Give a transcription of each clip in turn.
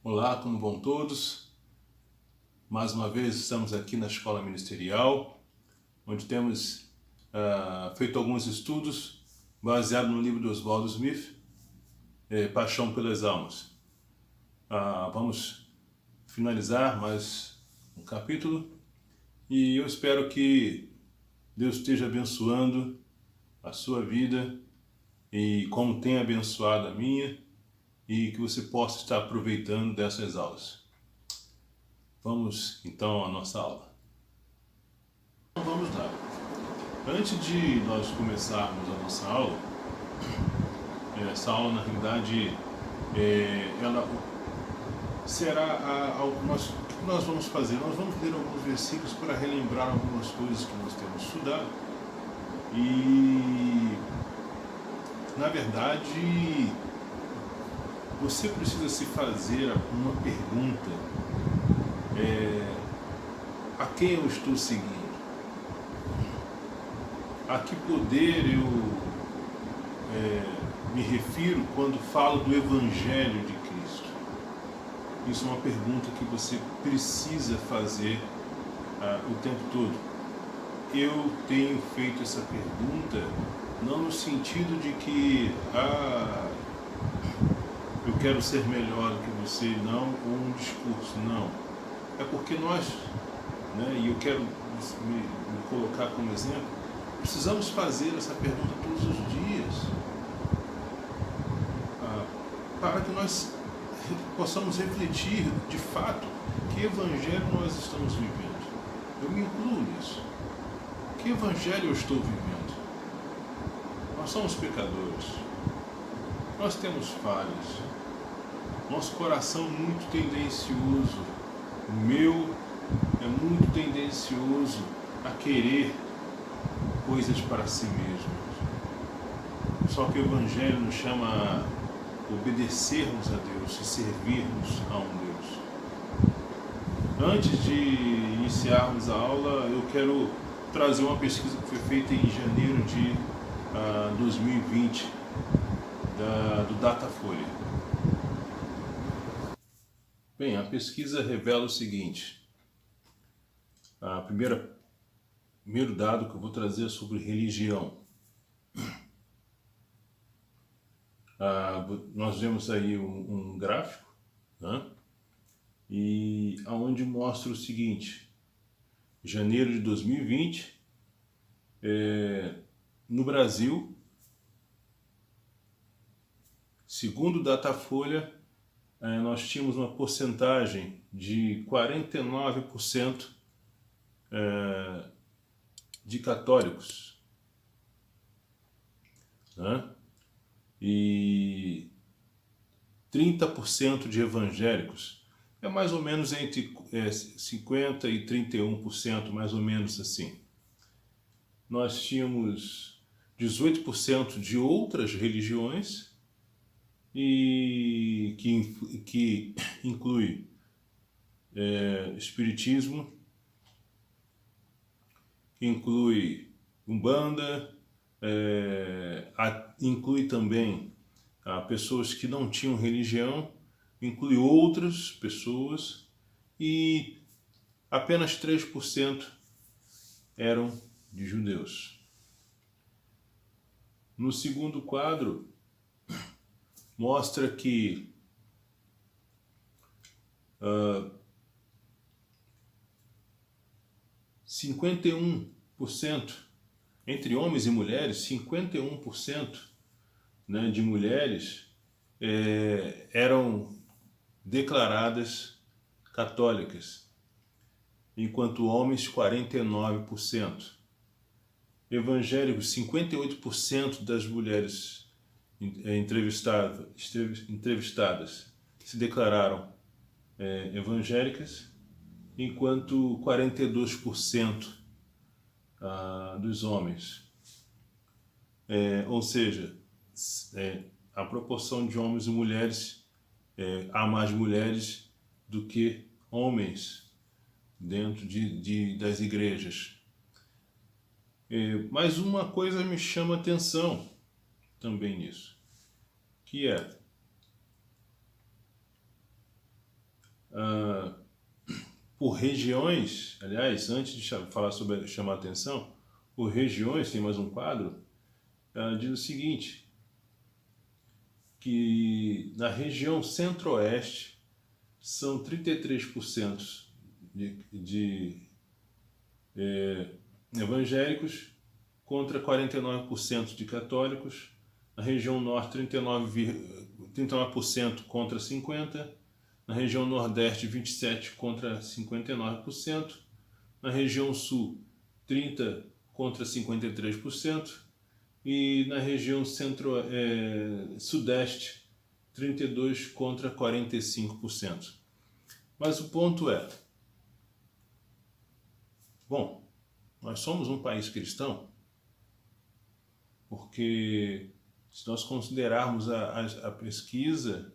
Olá, como vão todos? Mais uma vez estamos aqui na Escola Ministerial, onde temos feito alguns estudos baseados no livro de Oswaldo Smith, Paixão pelas Almas. Vamos finalizar mais um capítulo e eu espero que Deus esteja abençoando a sua vida e como tem abençoado a minha, e que você possa estar aproveitando dessas aulas. Vamos então à nossa aula. Então vamos lá. Antes de nós começarmos a nossa aula, essa aula na realidade ela será o que nós vamos fazer. Nós vamos ler alguns versículos para relembrar algumas coisas que nós temos estudado e, na verdade, você precisa se fazer uma pergunta: a quem eu estou seguindo? A que poder eu me refiro quando falo do Evangelho de Cristo? Isso é uma pergunta que você precisa fazer o tempo todo. Eu tenho feito essa pergunta não no sentido de que eu quero ser melhor do que você, não, ou um discurso, não. É porque nós, e eu quero me colocar como exemplo, precisamos fazer essa pergunta todos os dias, para que nós possamos refletir, de fato, que evangelho nós estamos vivendo. Eu me incluo nisso. Que evangelho eu estou vivendo? Nós somos pecadores. Nós temos falhas. Nosso coração é muito tendencioso. O meu é muito tendencioso a querer coisas para si mesmo. Só que o Evangelho nos chama a obedecermos a Deus e servirmos a um Deus. Antes de iniciarmos a aula, eu quero trazer uma pesquisa que foi feita em janeiro de 2020, do Datafolha. Bem, a pesquisa revela o seguinte: primeiro dado que eu vou trazer é sobre religião. Nós vemos aí um gráfico, e aonde mostra o seguinte: janeiro de 2020, no Brasil, segundo o Datafolha, nós tínhamos uma porcentagem de 49% de católicos, e 30% de evangélicos. É mais ou menos entre 50% e 31%, mais ou menos assim. Nós tínhamos 18% de outras religiões, e que inclui espiritismo, que inclui umbanda, inclui também pessoas que não tinham religião, inclui outras pessoas, e apenas 3% eram de judeus. No segundo quadro, mostra que 51%, entre homens e mulheres, 51% de mulheres eram declaradas católicas, enquanto homens 49%. Evangélicos, 58% das mulheres entrevistadas se declararam evangélicas, enquanto 42% dos homens. Ou seja, a proporção de homens e mulheres, há mais mulheres do que homens dentro das igrejas. Mas uma coisa me chama a atenção também nisso, que é por regiões. Aliás, antes de falar sobre chamar a atenção, por regiões, tem mais um quadro, diz o seguinte, que na região centro-oeste são 33% de evangélicos contra 49% de católicos, na região norte 39% contra 50%, na região nordeste 27% contra 59%, na região sul 30% contra 53%, e na região sudeste 32% contra 45%. Mas o ponto é, bom, nós somos um país cristão, porque se nós considerarmos a pesquisa,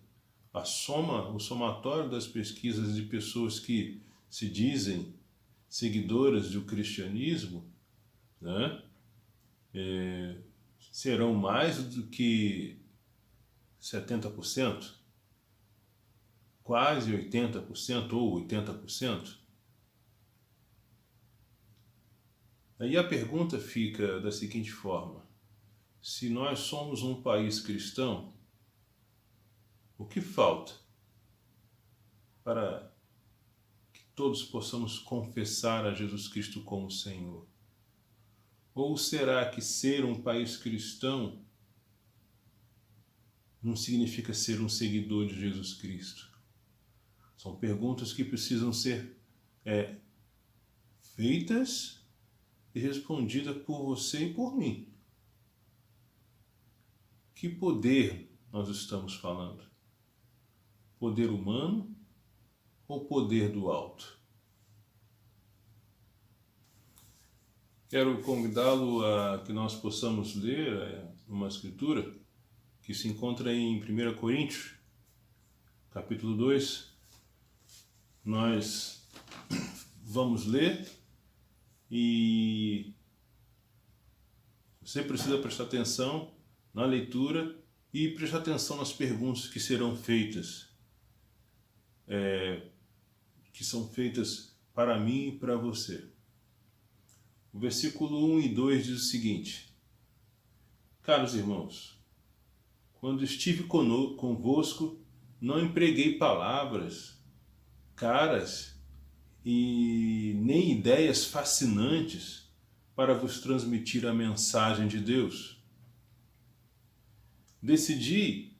o somatório das pesquisas de pessoas que se dizem seguidoras do cristianismo, né, serão mais do que 70%, quase 80% ou 80%. Aí a pergunta fica da seguinte forma: se nós somos um país cristão, o que falta para que todos possamos confessar a Jesus Cristo como Senhor? Ou será que ser um país cristão não significa ser um seguidor de Jesus Cristo? São perguntas que precisam ser feitas e respondidas por você e por mim. Que poder nós estamos falando? Poder humano ou poder do alto? Quero convidá-lo a que nós possamos ler uma escritura que se encontra em 1 Coríntios, capítulo 2. Nós vamos ler e você precisa prestar atenção na leitura e prestar atenção nas perguntas que serão feitas, que são feitas para mim e para você. O versículo 1 e 2 diz o seguinte: caros irmãos, quando estive convosco, não empreguei palavras caras e nem ideias fascinantes para vos transmitir a mensagem de Deus. Decidi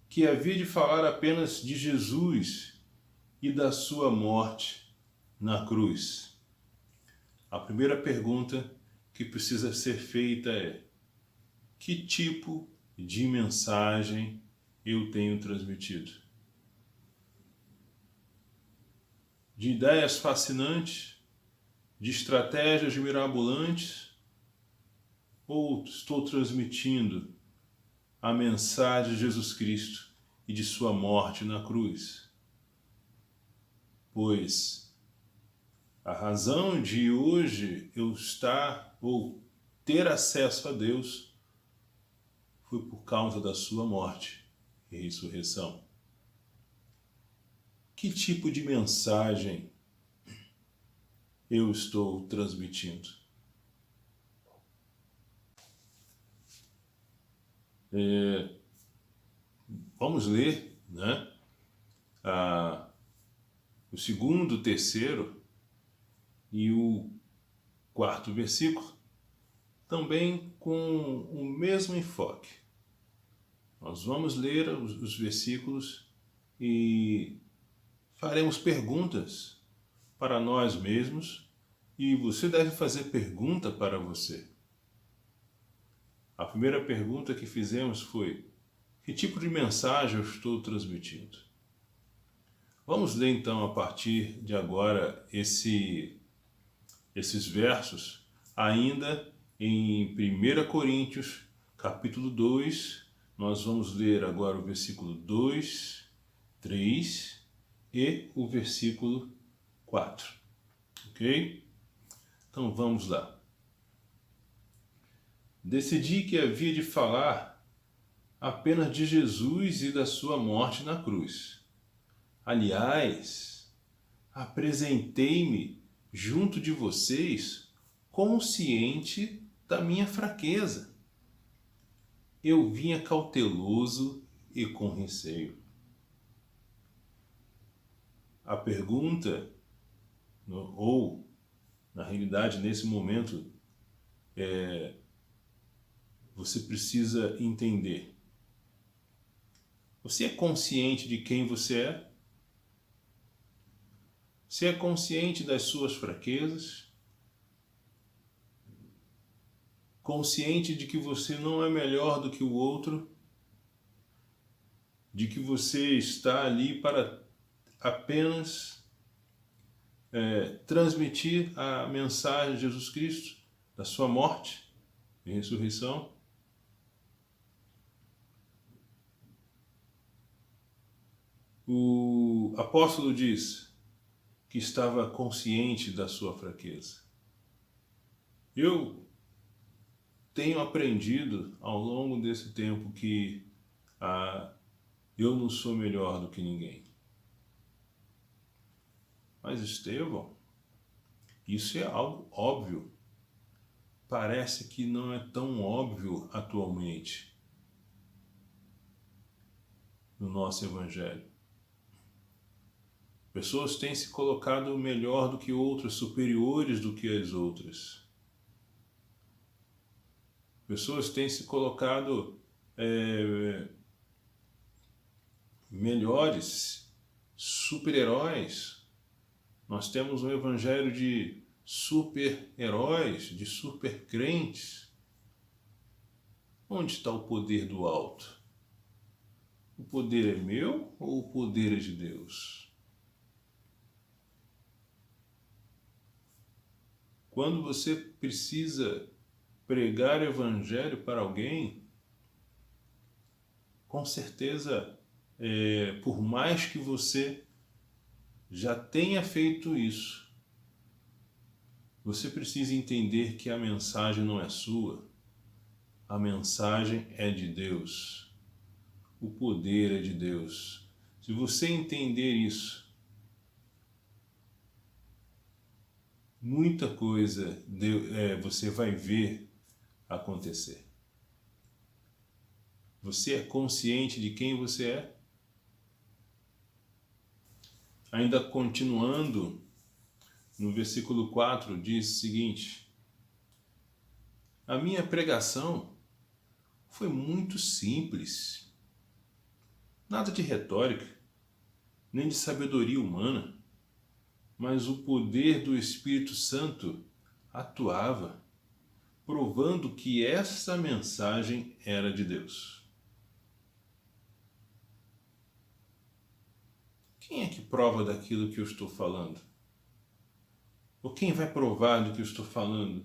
que havia de falar apenas de Jesus e da sua morte na cruz. A primeira pergunta que precisa ser feita é: que tipo de mensagem eu tenho transmitido? De ideias fascinantes, de estratégias mirabolantes, ou estou transmitindo a mensagem de Jesus Cristo e de sua morte na cruz? Pois a razão de hoje eu estar ou ter acesso a Deus foi por causa da sua morte e ressurreição. Que tipo de mensagem eu estou transmitindo? Vamos ler, né? O segundo, terceiro e o quarto versículo, também com o mesmo enfoque. Nós vamos ler os versículos e faremos perguntas para nós mesmos, e você deve fazer pergunta para você. A primeira pergunta que fizemos foi: que tipo de mensagem eu estou transmitindo? Vamos ler então a partir de agora esses versos, ainda em 1 Coríntios, capítulo 2, nós vamos ler agora o versículo 2, 3 e o versículo 4, ok? Então vamos lá. Decidi que havia de falar apenas de Jesus e da sua morte na cruz. Aliás, apresentei-me junto de vocês consciente da minha fraqueza. Eu vinha cauteloso e com receio. A pergunta, ou na realidade nesse momento, você precisa entender. Você é consciente de quem você é? Você é consciente das suas fraquezas? Consciente de que você não é melhor do que o outro? De que você está ali para apenas transmitir a mensagem de Jesus Cristo, da sua morte e ressurreição? O apóstolo diz que estava consciente da sua fraqueza. Eu tenho aprendido ao longo desse tempo que eu não sou melhor do que ninguém. Mas Estevão, isso é algo óbvio. Parece que não é tão óbvio atualmente no nosso Evangelho. Pessoas têm se colocado melhor do que outras, superiores do que as outras. Pessoas têm se colocado melhores, super-heróis. Nós temos um evangelho de super-heróis, de super-crentes. Onde está o poder do alto? O poder é meu ou o poder é de Deus? Quando você precisa pregar o evangelho para alguém, com certeza, por mais que você já tenha feito isso, você precisa entender que a mensagem não é sua, a mensagem é de Deus, o poder é de Deus. Se você entender isso, muita coisa você vai ver acontecer. Você é consciente de quem você é? Ainda continuando, no versículo 4 diz o seguinte: a minha pregação foi muito simples, nada de retórica, nem de sabedoria humana, mas o poder do Espírito Santo atuava, provando que essa mensagem era de Deus. Quem é que prova daquilo que eu estou falando? Ou quem vai provar do que eu estou falando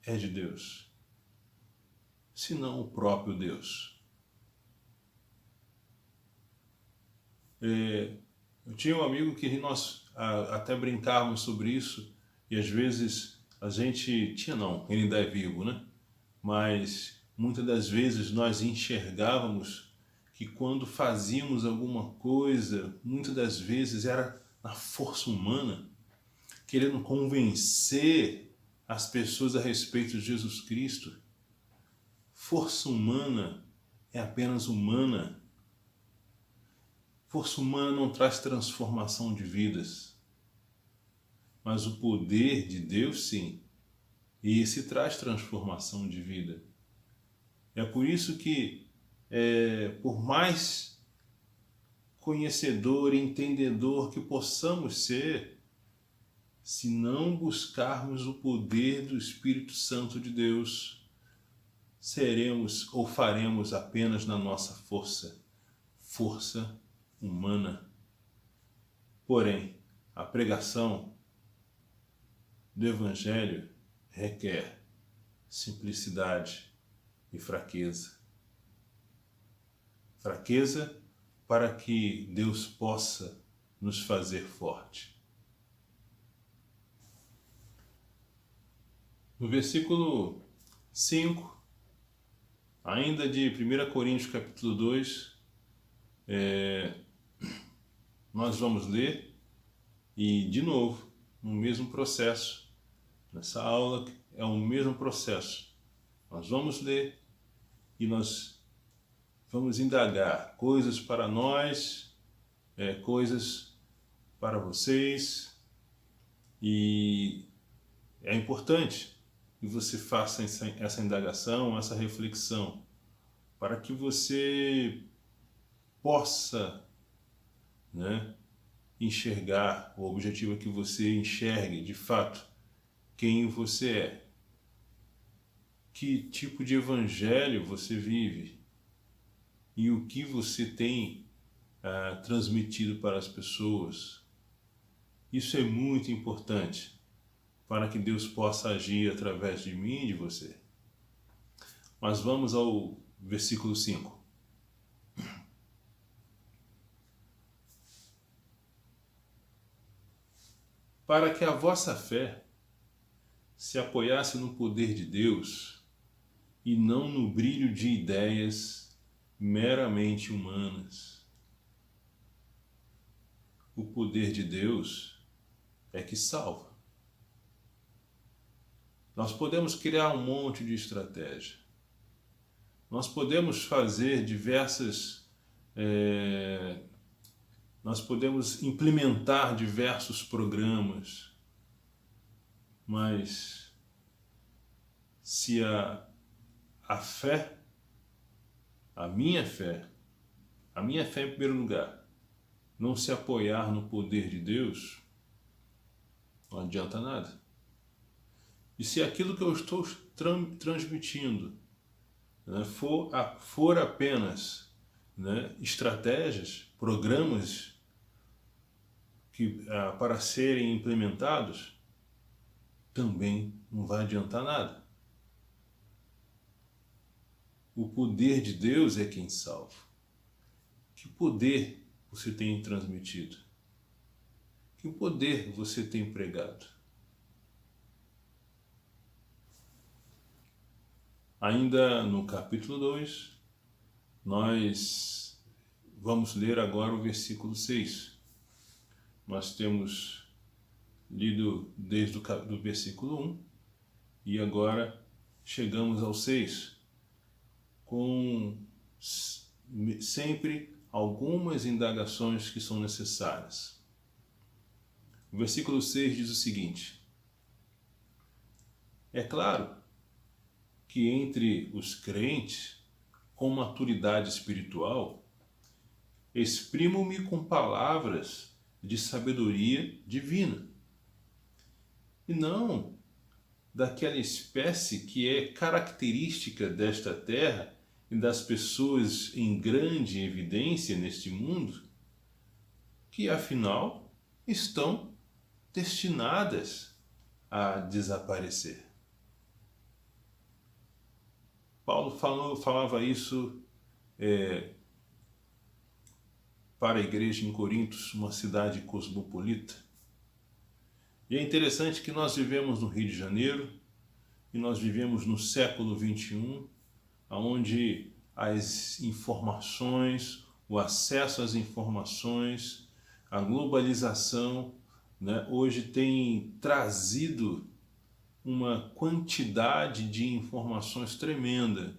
é de Deus, se não o próprio Deus? Eu tinha um amigo que nós até brincávamos sobre isso, e às vezes a gente ele ainda é vivo, né? Mas muitas das vezes nós enxergávamos que quando fazíamos alguma coisa, muitas das vezes era na força humana, querendo convencer as pessoas a respeito de Jesus Cristo. Força humana é apenas humana. Força humana não traz transformação de vidas, mas o poder de Deus sim, e esse traz transformação de vida. É por isso que, por mais conhecedor e entendedor que possamos ser, se não buscarmos o poder do Espírito Santo de Deus, seremos ou faremos apenas na nossa força humana. Porém, a pregação do Evangelho requer simplicidade e fraqueza. Fraqueza para que Deus possa nos fazer forte. No versículo 5, ainda de 1 Coríntios capítulo 2, nós vamos ler e, de novo, no mesmo processo. Nessa aula é o mesmo processo. Nós vamos ler e nós vamos indagar coisas para nós, coisas para vocês, e é importante que você faça essa indagação, essa reflexão, para que você possa, né, enxergar. O objetivo é que você enxergue de fato quem você é, que tipo de evangelho você vive e o que você tem transmitido para as pessoas. Isso é muito importante para que Deus possa agir através de mim e de você. Mas vamos ao versículo 5. Para que a vossa fé se apoiasse no poder de Deus e não no brilho de ideias meramente humanas. O poder de Deus é que salva. Nós podemos criar um monte de estratégia. Nós podemos fazer nós podemos implementar diversos programas, mas se a fé, a minha fé em primeiro lugar, não se apoiar no poder de Deus, não adianta nada. E se aquilo que eu estou transmitindo, né, for apenas, né, estratégias, programas para serem implementados, também não vai adiantar nada. O poder de Deus é quem salva. Que poder você tem transmitido? Que poder você tem pregado? Ainda no capítulo 2, nós vamos ler agora o versículo 6. Nós temos lido desde o versículo 1 e agora chegamos ao 6, com sempre algumas indagações que são necessárias. O versículo 6 diz o seguinte: é claro que entre os crentes com maturidade espiritual, exprimo-me com palavras de sabedoria divina, e não daquela espécie que é característica desta terra e das pessoas em grande evidência neste mundo, que afinal estão destinadas a desaparecer. Paulo falava isso para a igreja em Corinto, uma cidade cosmopolita. E é interessante que nós vivemos no Rio de Janeiro e nós vivemos no século XXI, onde as informações, o acesso às informações, a globalização, né, hoje tem trazido uma quantidade de informações tremenda.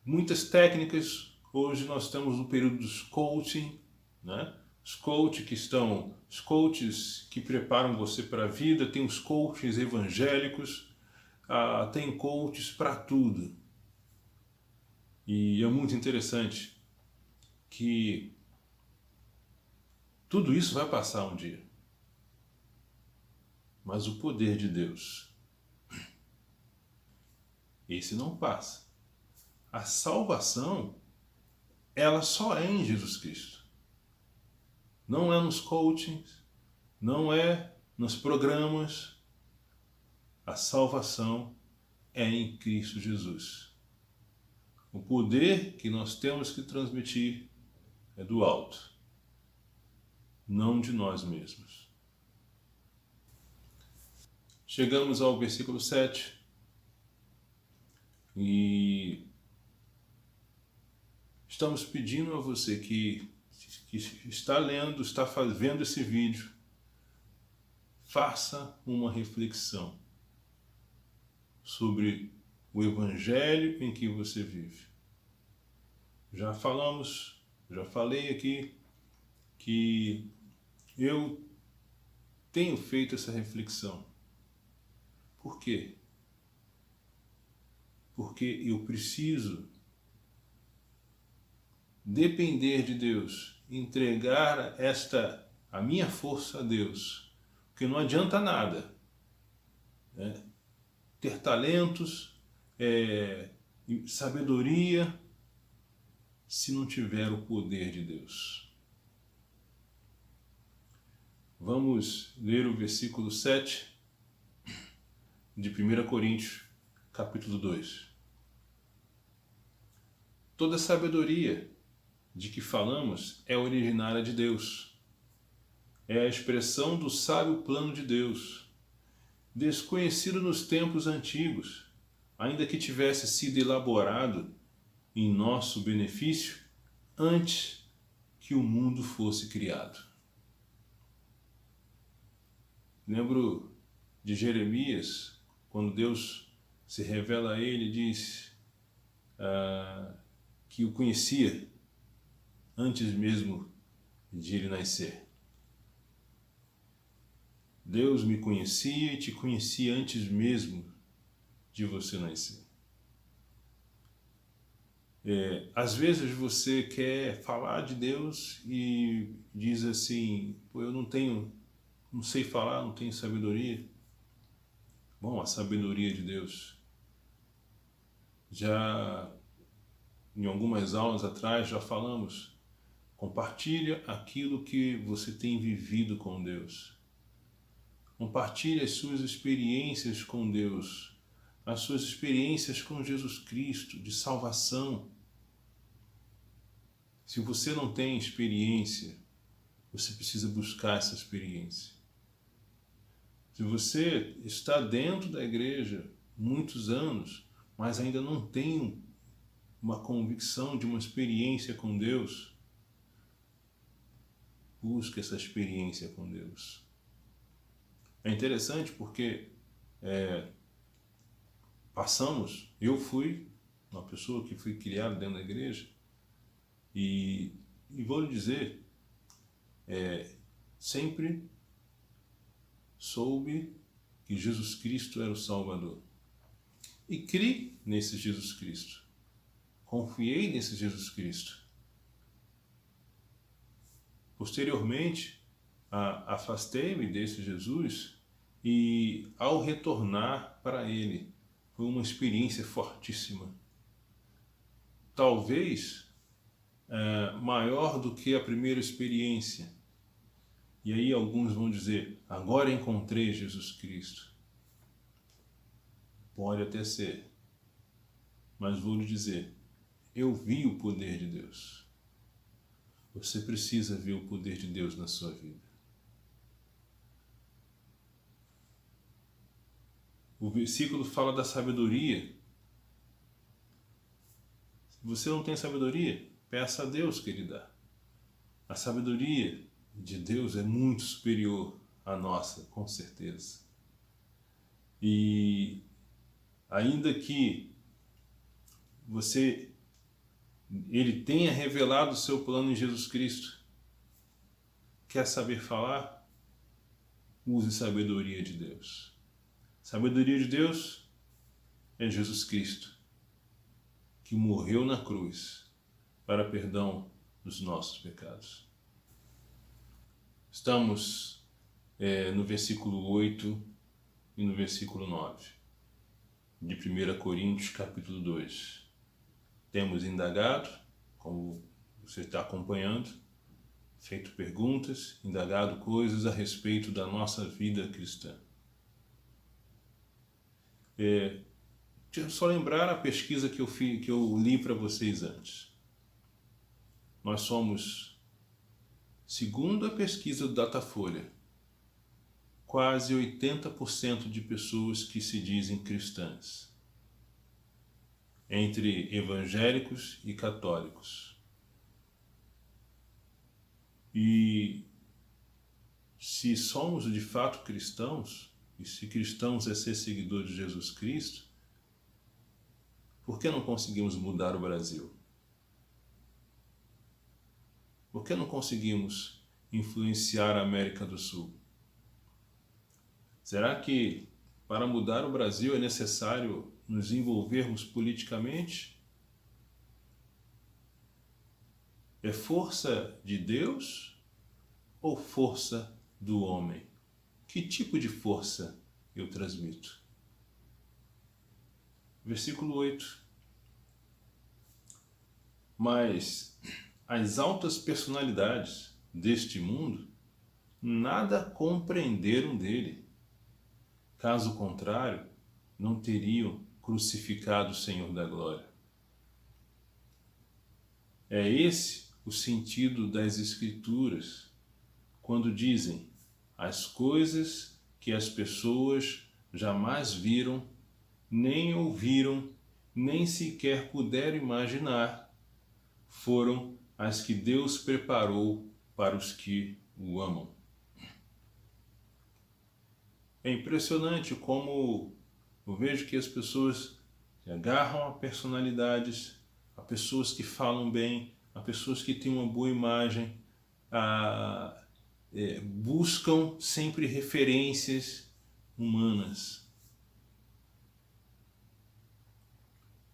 Muitas técnicas, hoje nós estamos no período dos coaching, né? Os coaches que preparam você para a vida, tem os coaches evangélicos, tem coaches para tudo. E é muito interessante que tudo isso vai passar um dia. Mas o poder de Deus, esse não passa. A salvação, ela só é em Jesus Cristo. Não é nos coachings, não é nos programas. A salvação é em Cristo Jesus. O poder que nós temos que transmitir é do alto, não de nós mesmos. Chegamos ao versículo 7 e estamos pedindo a você que está lendo, está vendo esse vídeo, faça uma reflexão sobre o Evangelho em que você vive. Já falei aqui que eu tenho feito essa reflexão. Por quê? Porque eu preciso depender de Deus, entregar a minha força a Deus, porque não adianta nada, né? Ter talentos, sabedoria, se não tiver o poder de Deus. Vamos ler o versículo 7 de 1 Coríntios, capítulo 2. Toda sabedoria de que falamos é originária de Deus. É a expressão do sábio plano de Deus, desconhecido nos tempos antigos, ainda que tivesse sido elaborado em nosso benefício antes que o mundo fosse criado. Lembro de Jeremias, quando Deus se revela a ele, diz que o conhecia antes mesmo de ele nascer. Deus me conhecia e te conhecia antes mesmo de você nascer. Às vezes você quer falar de Deus e diz assim, eu não sei falar, não tenho sabedoria. Bom, a sabedoria de Deus. Já em algumas aulas atrás já falamos, compartilha aquilo que você tem vivido com Deus. Compartilhe as suas experiências com Deus, as suas experiências com Jesus Cristo, de salvação. Se você não tem experiência, você precisa buscar essa experiência. Se você está dentro da igreja muitos anos, mas ainda não tem uma convicção de uma experiência com Deus, busque essa experiência com Deus. É interessante porque eu fui uma pessoa que fui criada dentro da igreja e vou lhe dizer, sempre soube que Jesus Cristo era o Salvador. E criei nesse Jesus Cristo. Confiei nesse Jesus Cristo. Posteriormente, afastei-me desse Jesus e, ao retornar para Ele, foi uma experiência fortíssima. Talvez maior do que a primeira experiência. E aí alguns vão dizer, agora encontrei Jesus Cristo. Pode até ser, mas vou lhe dizer, eu vi o poder de Deus. Você precisa ver o poder de Deus na sua vida. O versículo fala da sabedoria. Se você não tem sabedoria, peça a Deus que Ele dá. A sabedoria de Deus é muito superior à nossa, com certeza. E ainda que Ele tenha revelado o seu plano em Jesus Cristo, quer saber falar? Use sabedoria de Deus. Sabedoria de Deus é Jesus Cristo, que morreu na cruz para perdão dos nossos pecados. Estamos no versículo 8 e no versículo 9 de 1 Coríntios, capítulo 2. Temos indagado, como você está acompanhando, feito perguntas, indagado coisas a respeito da nossa vida cristã. Deixa eu só lembrar a pesquisa que eu li para vocês antes. Nós somos, segundo a pesquisa do Datafolha, quase 80% de pessoas que se dizem cristãs, entre evangélicos e católicos. E se somos de fato cristãos, e se cristãos é ser seguidor de Jesus Cristo, por que não conseguimos mudar o Brasil? Por que não conseguimos influenciar a América do Sul? Será que para mudar o Brasil é necessário nos envolvermos politicamente? É força de Deus ou força do homem? Que tipo de força eu transmito? Versículo 8. Mas as altas personalidades deste mundo nada compreenderam dele. Caso contrário, não teriam crucificado o Senhor da glória. É esse o sentido das Escrituras, quando dizem: as coisas que as pessoas jamais viram, nem ouviram, nem sequer puderam imaginar, foram as que Deus preparou para os que o amam. É impressionante como eu vejo que as pessoas se agarram a personalidades, a pessoas que falam bem, a pessoas que têm uma boa imagem, buscam sempre referências humanas.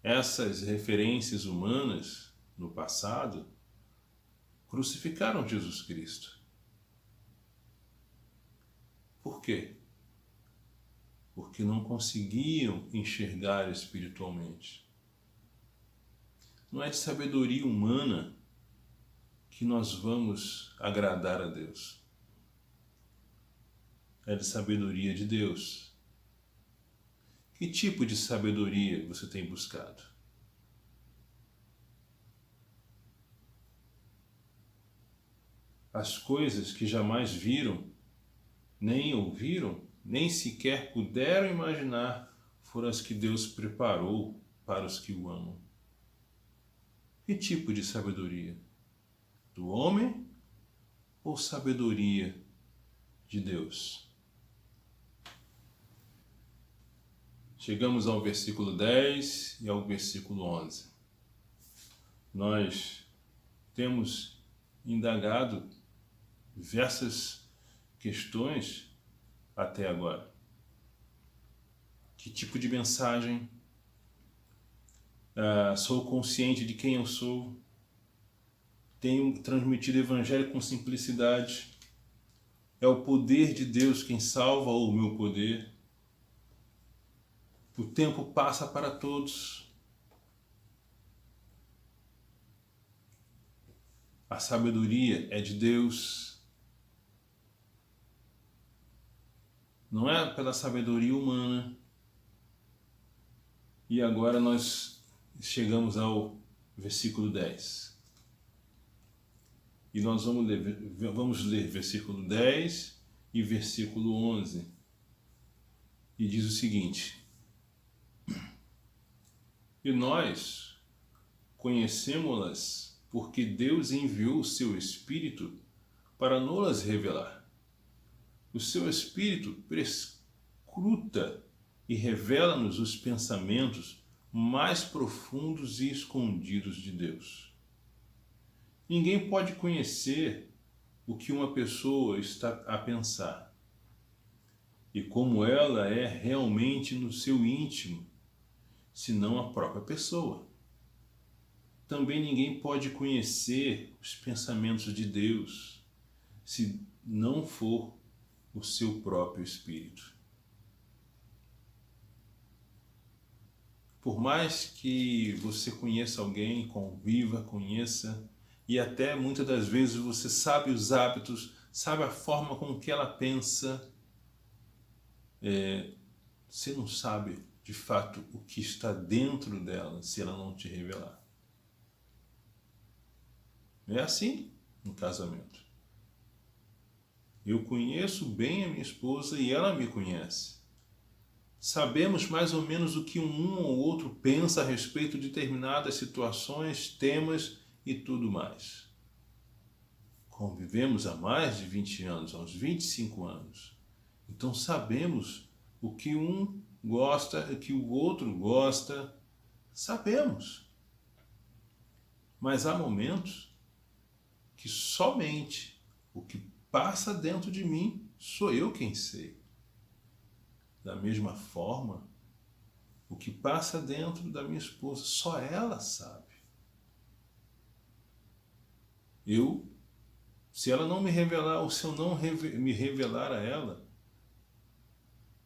Essas referências humanas, no passado, crucificaram Jesus Cristo. Por quê? Porque não conseguiam enxergar espiritualmente. Não é de sabedoria humana que nós vamos agradar a Deus. É de sabedoria de Deus. Que tipo de sabedoria você tem buscado? As coisas que jamais viram, nem ouviram, nem sequer puderam imaginar, foram as que Deus preparou para os que o amam. Que tipo de sabedoria? Do homem ou sabedoria de Deus? Chegamos ao versículo 10 e ao versículo 11. Nós temos indagado diversas questões até agora. Que tipo de mensagem? Sou consciente de quem eu sou? Tenho transmitido o Evangelho com simplicidade? É o poder de Deus quem salva ou o meu poder? O tempo passa para todos. A sabedoria é de Deus. Não é pela sabedoria humana. E agora nós chegamos ao versículo 10. E nós vamos ler versículo 10 e versículo 11. E diz o seguinte: e nós conhecemos-las porque Deus enviou o seu Espírito para nos-las revelar. O seu Espírito prescruta e revela-nos os pensamentos mais profundos e escondidos de Deus. Ninguém pode conhecer o que uma pessoa está a pensar e como ela é realmente no seu íntimo, senão a própria pessoa. Também ninguém pode conhecer os pensamentos de Deus se não for o seu próprio Espírito. Por mais que você conheça alguém, conviva, conheça, e até muitas das vezes você sabe os hábitos, sabe a forma com que ela pensa, você não sabe de fato o que está dentro dela se ela não te revelar. É assim no casamento. Eu conheço bem a minha esposa e ela me conhece. Sabemos mais ou menos o que um ou outro pensa a respeito de determinadas situações, temas e tudo mais. convivemos há mais de 20 anos, há uns 25 anos. Então sabemos o que um gosta, o que o outro gosta, sabemos. Mas há momentos que somente o que passa dentro de mim sou eu quem sei. Da mesma forma, o que passa dentro da minha esposa, só ela sabe. Se ela não me revelar, ou se eu não me revelar a ela,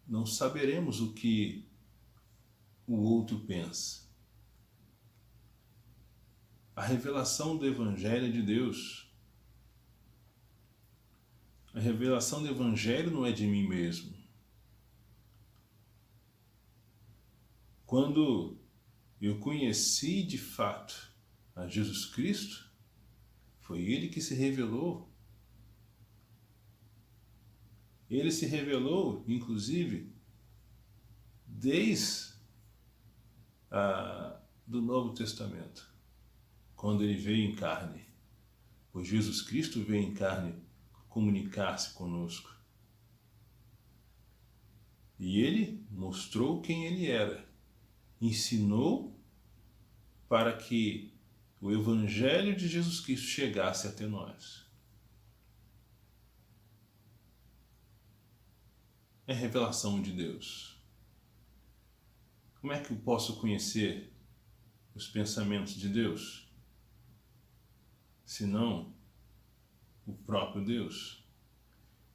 não saberemos o que o outro pensa. A revelação do Evangelho de Deus. A revelação do Evangelho não é de mim mesmo. Quando eu conheci de fato a Jesus Cristo, foi Ele que se revelou. Ele se revelou, inclusive, desde do Novo Testamento, quando Ele veio em carne. Pois Jesus Cristo veio em carne comunicar-se conosco. E Ele mostrou quem Ele era. Ensinou para que o Evangelho de Jesus Cristo chegasse até nós. É revelação de Deus. Como é que eu posso conhecer os pensamentos de Deus? Senão o próprio Deus.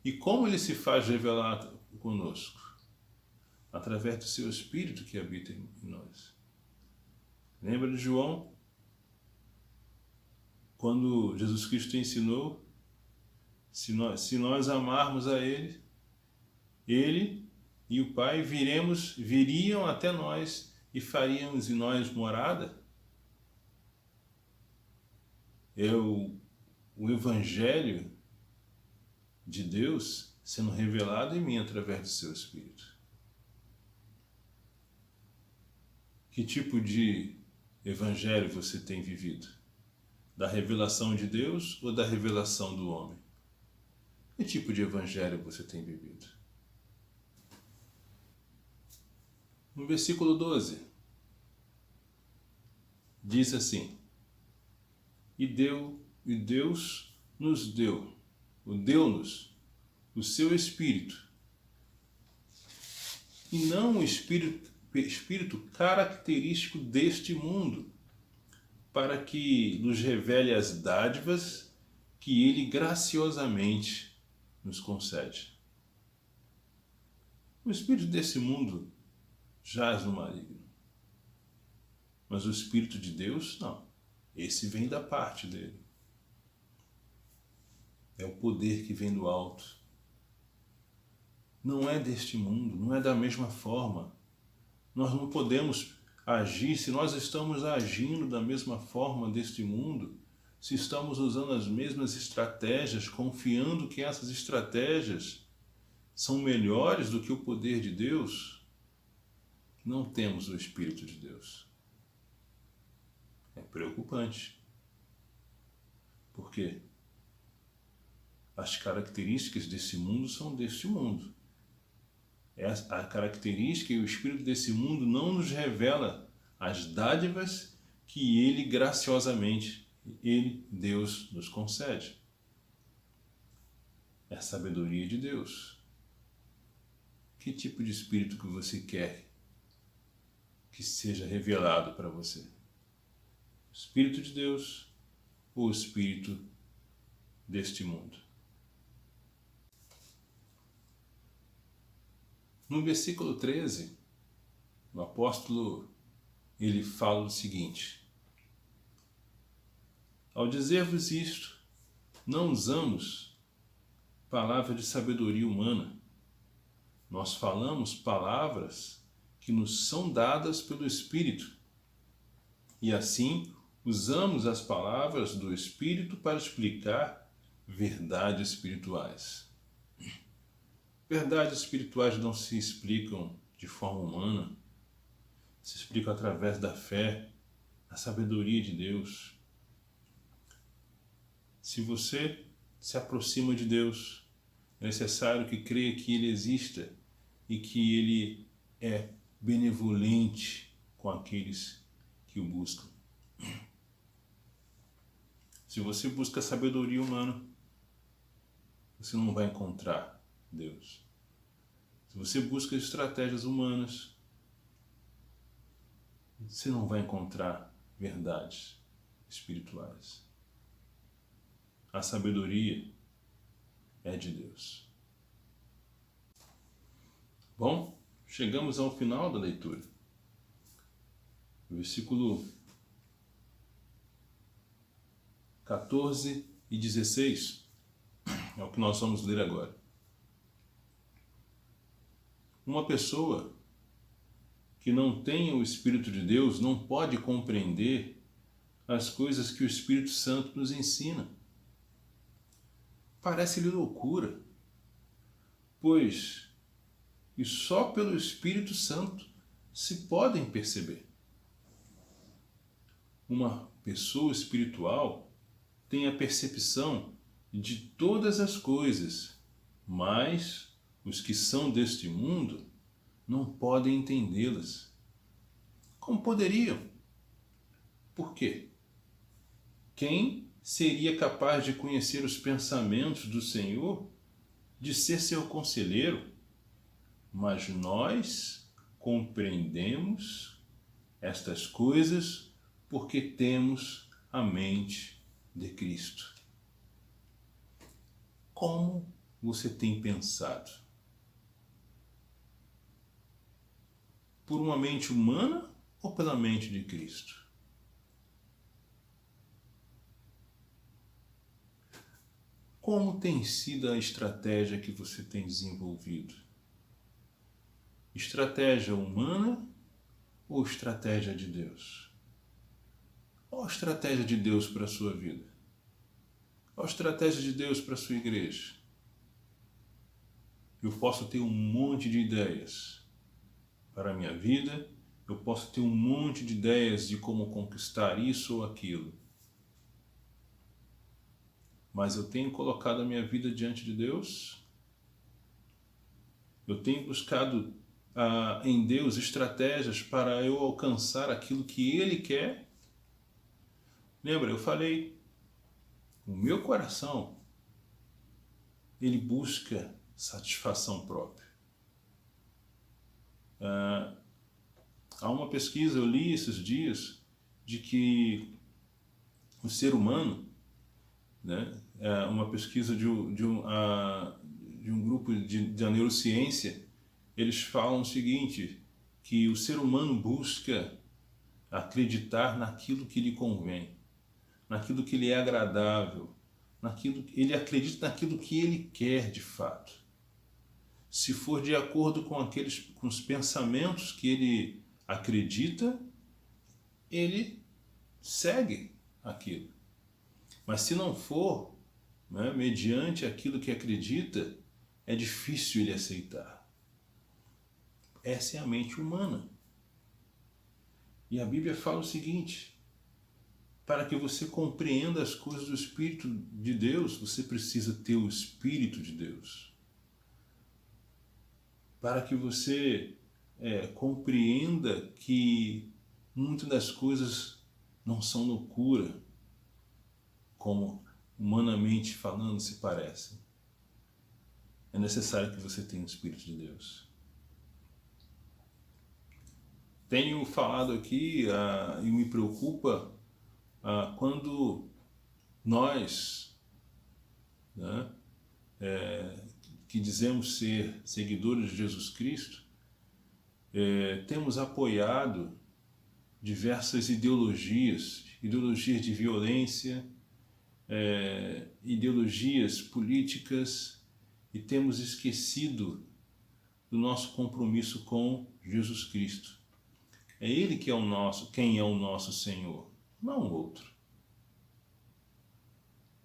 E como Ele se faz revelar conosco? Através do seu Espírito que habita em nós. Lembra de João? Quando Jesus Cristo ensinou, se nós amarmos a Ele, Ele e o Pai viriam até nós e faríamos em nós morada. É o Evangelho de Deus sendo revelado em mim através do seu Espírito. Que tipo de Evangelho você tem vivido? Da revelação de Deus ou da revelação do homem? Que tipo de Evangelho você tem vivido? No versículo 12, diz assim: E Deus nos deu-nos o seu Espírito, e não o Espírito característico deste mundo, para que nos revele as dádivas que Ele graciosamente nos concede. O espírito desse mundo jaz no maligno, mas o Espírito de Deus, não. Esse vem da parte dele. É o poder que vem do alto. Não é deste mundo, não é da mesma forma. Nós não podemos agir, se nós estamos agindo da mesma forma deste mundo, se estamos usando as mesmas estratégias, confiando que essas estratégias são melhores do que o poder de Deus, não temos o Espírito de Deus. É preocupante. Por quê? As características desse mundo são deste mundo. A característica e o espírito desse mundo não nos revela as dádivas que Ele graciosamente, Deus, nos concede. É a sabedoria de Deus. Que tipo de espírito que você quer que seja revelado para você? O Espírito de Deus ou o espírito deste mundo? No versículo 13, o apóstolo, ele fala o seguinte: Ao dizer-vos isto, não usamos palavra de sabedoria humana. Nós falamos palavras que nos são dadas pelo Espírito. E assim, usamos as palavras do Espírito para explicar verdades espirituais. Verdades espirituais não se explicam de forma humana, se explicam através da fé, da sabedoria de Deus. Se você se aproxima de Deus, é necessário que creia que Ele exista e que Ele é benevolente com aqueles que o buscam. Se você busca sabedoria humana, você não vai encontrar Deus. Se você busca estratégias humanas, você não vai encontrar verdades espirituais. A sabedoria é de Deus. Bom, chegamos ao final da leitura. Versículo 14 e 16 é o que nós vamos ler agora. Uma pessoa que não tenha o Espírito de Deus não pode compreender as coisas que o Espírito Santo nos ensina. Parece-lhe loucura, pois e só pelo Espírito Santo se podem perceber. Uma pessoa espiritual tem a percepção de todas as coisas, mas os que são deste mundo não podem entendê-las. Como poderiam? Por quê? Quem seria capaz de conhecer os pensamentos do Senhor, de ser seu conselheiro? Mas nós compreendemos estas coisas porque temos a mente de Cristo. Como você tem pensado? Por uma mente humana ou pela mente de Cristo? Como tem sido a estratégia que você tem desenvolvido? Estratégia humana ou estratégia de Deus? Qual a estratégia de Deus para a sua vida? Qual a estratégia de Deus para a sua igreja? Eu posso ter um monte de ideias para a minha vida, eu posso ter um monte de ideias de como conquistar isso ou aquilo. Mas eu tenho colocado a minha vida diante de Deus? Eu tenho buscado em Deus estratégias para eu alcançar aquilo que Ele quer? Lembra, eu falei, o meu coração, ele busca satisfação própria. Há uma pesquisa, eu li esses dias, de que o ser humano, né, uma pesquisa de um grupo da neurociência, eles falam o seguinte, que o ser humano busca acreditar naquilo que lhe convém, naquilo que lhe é agradável, ele acredita naquilo que ele quer de fato. Se for de acordo com os pensamentos que ele acredita, ele segue aquilo. Mas se não for, né, mediante aquilo que acredita, é difícil ele aceitar. Essa é a mente humana. E a Bíblia fala o seguinte, para que você compreenda as coisas do Espírito de Deus, você precisa ter o Espírito de Deus. Para que você compreenda que muitas das coisas não são loucura, como humanamente falando se parecem. É necessário que você tenha o Espírito de Deus. Tenho falado aqui e me preocupa quando nós, né, que dizemos ser seguidores de Jesus Cristo, temos apoiado diversas ideologias de violência, ideologias políticas, e temos esquecido do nosso compromisso com Jesus Cristo. É Ele que é quem é o nosso Senhor, não o outro.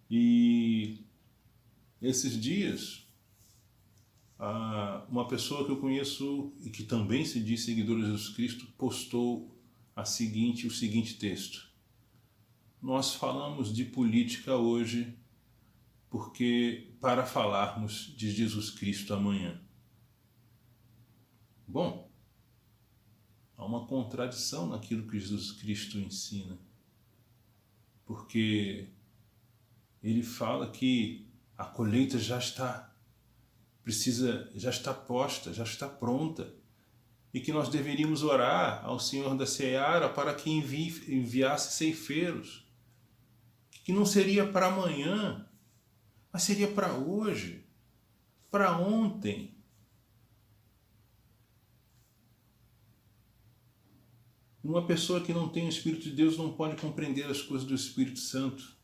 E esses dias, uma pessoa que eu conheço e que também se diz seguidora de Jesus Cristo postou o seguinte texto. Nós falamos de política hoje porque para falarmos de Jesus Cristo amanhã. Bom, há uma contradição naquilo que Jesus Cristo ensina, porque ele fala que a colheita já está posta, já está pronta, e que nós deveríamos orar ao Senhor da Seara para que enviasse ceifeiros, que não seria para amanhã, mas seria para hoje, para ontem. Uma pessoa que não tem o Espírito de Deus não pode compreender as coisas do Espírito Santo,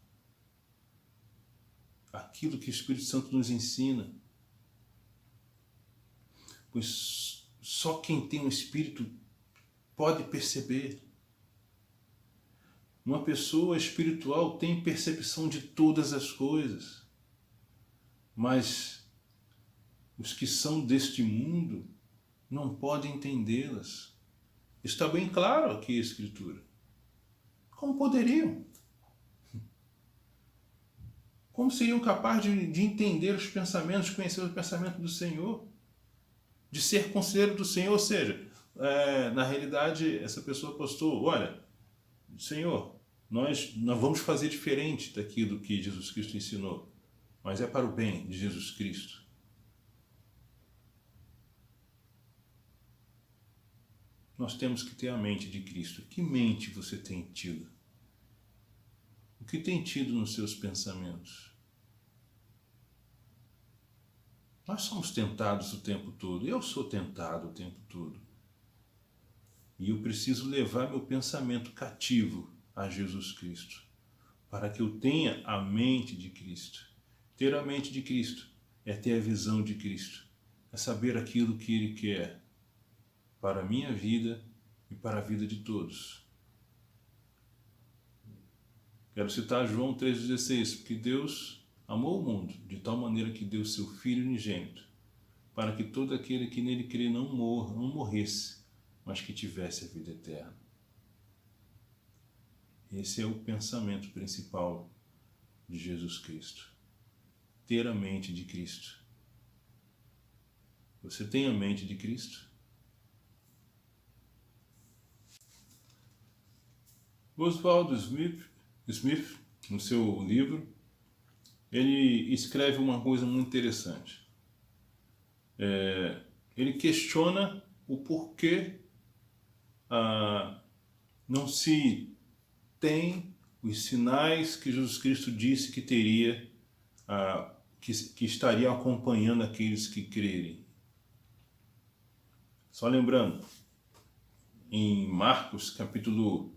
aquilo que o Espírito Santo nos ensina, pois só quem tem o Espírito pode perceber. Uma pessoa espiritual tem percepção de todas as coisas, mas os que são deste mundo não podem entendê-las. Está bem claro aqui a Escritura. Como poderiam? Como seriam capazes de entender os pensamentos, de conhecer o pensamento do Senhor? De ser conselheiro do Senhor? Ou seja, na realidade, essa pessoa postou, olha, Senhor, nós vamos fazer diferente daquilo que Jesus Cristo ensinou, mas é para o bem de Jesus Cristo. Nós temos que ter a mente de Cristo. Que mente você tem tido? O que tem tido nos seus pensamentos? Nós somos tentados o tempo todo. Eu sou tentado o tempo todo. E eu preciso levar meu pensamento cativo a Jesus Cristo, para que eu tenha a mente de Cristo. Ter a mente de Cristo é ter a visão de Cristo, é saber aquilo que Ele quer para a minha vida e para a vida de todos. Quero citar João 3,16, porque Deus amou o mundo de tal maneira que deu seu Filho unigênito, para que todo aquele que nele crê não morresse, mas que tivesse a vida eterna. Esse é o pensamento principal de Jesus Cristo. Ter a mente de Cristo. Você tem a mente de Cristo? Oswald Smith, no seu livro, ele escreve uma coisa muito interessante. Ele questiona o porquê não se tem os sinais que Jesus Cristo disse que teria, que estaria acompanhando aqueles que crerem. Só lembrando, em Marcos capítulo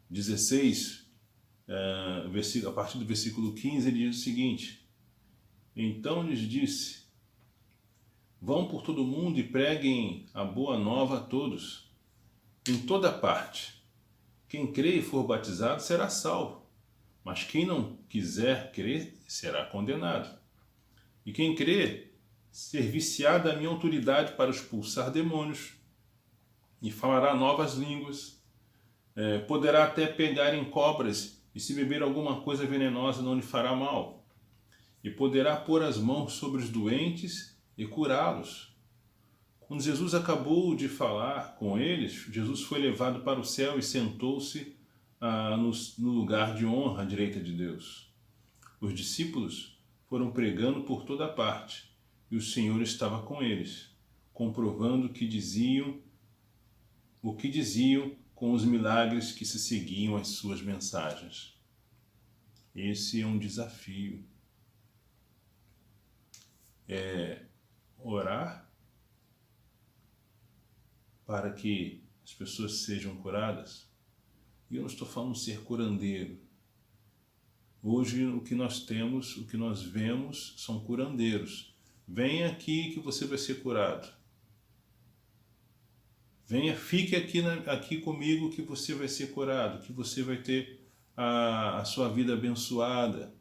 16, a partir do versículo 15, ele diz o seguinte: então lhes disse, vão por todo o mundo e preguem a boa nova a todos, em toda parte. Quem crê e for batizado será salvo, mas quem não quiser crer será condenado. E quem crê ser-viciar da minha autoridade para expulsar demônios, e falará novas línguas, poderá até pegar em cobras, e se beber alguma coisa venenosa não lhe fará mal, e poderá pôr as mãos sobre os doentes e curá-los. Quando Jesus acabou de falar com eles, Jesus foi levado para o céu e sentou-se no lugar de honra à direita de Deus. Os discípulos foram pregando por toda parte, e o Senhor estava com eles, comprovando o que diziam com os milagres que se seguiam às suas mensagens. Esse é um desafio. Orar para que as pessoas sejam curadas. E eu não estou falando ser curandeiro. Hoje o que nós temos, o que nós vemos são curandeiros. Venha aqui que você vai ser curado. Venha, fique aqui comigo que você vai ser curado, que você vai ter a sua vida abençoada.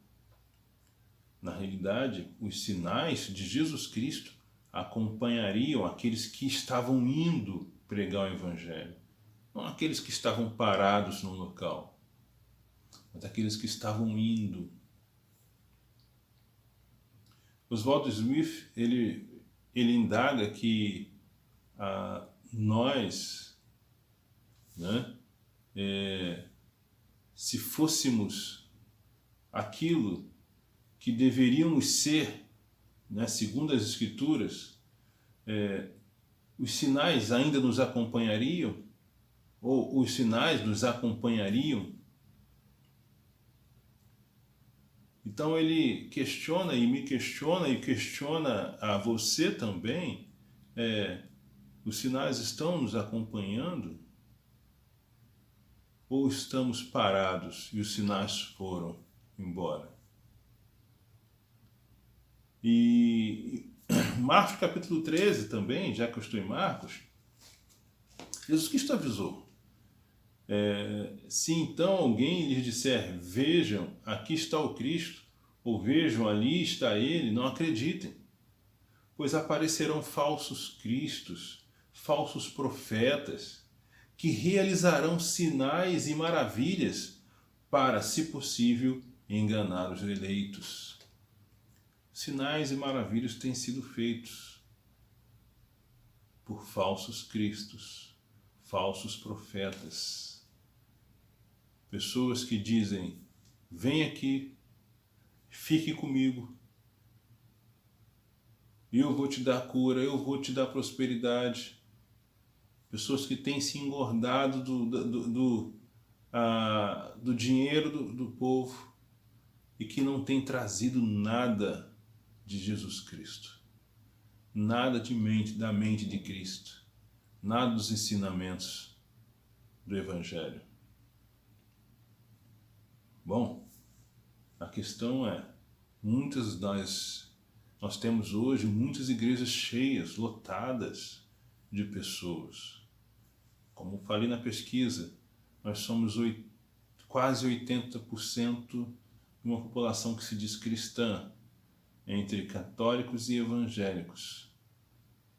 Na realidade, os sinais de Jesus Cristo acompanhariam aqueles que estavam indo pregar o Evangelho. Não aqueles que estavam parados no local, mas aqueles que estavam indo. Oswaldo Smith, ele indaga que nós, né, se fôssemos aquilo que deveríamos ser, né, segundo as Escrituras, os sinais ainda nos acompanhariam? Ou os sinais nos acompanhariam? Então ele questiona e me questiona e questiona a você também. Os sinais estão nos acompanhando? Ou estamos parados e os sinais foram embora? E Marcos capítulo 13 também, já que eu estou em Marcos, Jesus Cristo avisou. Se então alguém lhes disser, vejam, aqui está o Cristo, ou vejam, ali está ele, não acreditem, pois aparecerão falsos cristos, falsos profetas, que realizarão sinais e maravilhas para, se possível, enganar os eleitos. Sinais e maravilhas têm sido feitos por falsos cristos, falsos profetas. Pessoas que dizem, vem aqui, fique comigo, eu vou te dar cura, eu vou te dar prosperidade. Pessoas que têm se engordado do dinheiro do povo e que não têm trazido nada de Jesus Cristo, nada da mente de Cristo, nada dos ensinamentos do Evangelho. Bom, a questão é, nós temos hoje muitas igrejas cheias, lotadas de pessoas. Como falei na pesquisa, nós somos quase 80% de uma população que se diz cristã, entre católicos e evangélicos.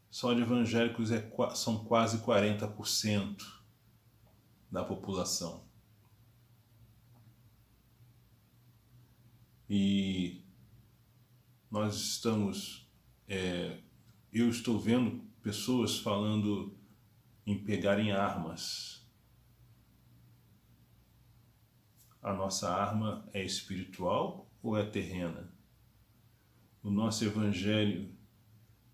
Só de evangélicos são quase 40% da população. E nós estamos, eu estou vendo pessoas falando em pegarem armas. A nossa arma é espiritual ou é terrena? O nosso evangelho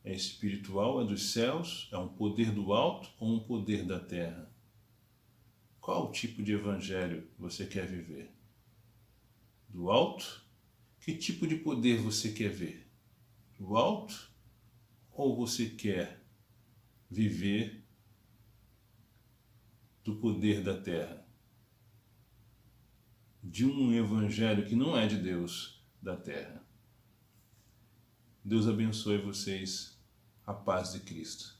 é espiritual, é dos céus, é um poder do alto ou um poder da terra? Qual tipo de evangelho você quer viver? Do alto? Que tipo de poder você quer ver? Do alto? Ou você quer viver do poder da terra? De um evangelho que não é de Deus, da terra. Deus abençoe vocês. A paz de Cristo.